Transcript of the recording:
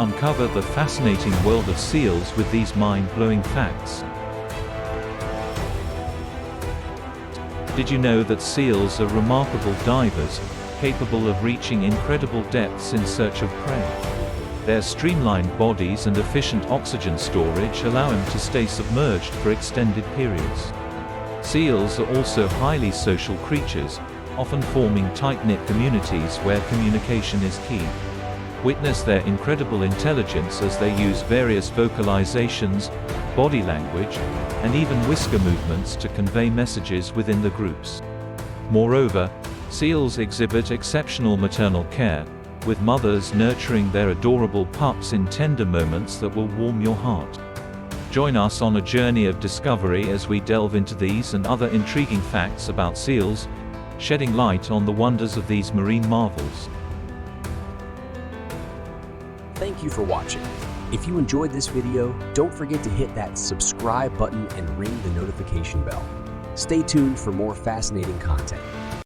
Uncover the fascinating world of seals with these mind-blowing facts. Did you know that seals are remarkable divers, capable of reaching incredible depths in search of prey? Their streamlined bodies and efficient oxygen storage allow them to stay submerged for extended periods. Seals are also highly social creatures, often forming tight-knit communities where communication is key. Witness their incredible intelligence as they use various vocalizations, body language, and even whisker movements to convey messages within the groups. Moreover, seals exhibit exceptional maternal care, with mothers nurturing their adorable pups in tender moments that will warm your heart. Join us on a journey of discovery as we delve into these and other intriguing facts about seals, shedding light on the wonders of these marine marvels. Thank you for watching. If you enjoyed this video, don't forget to hit that subscribe button and ring the notification bell. Stay tuned for more fascinating content.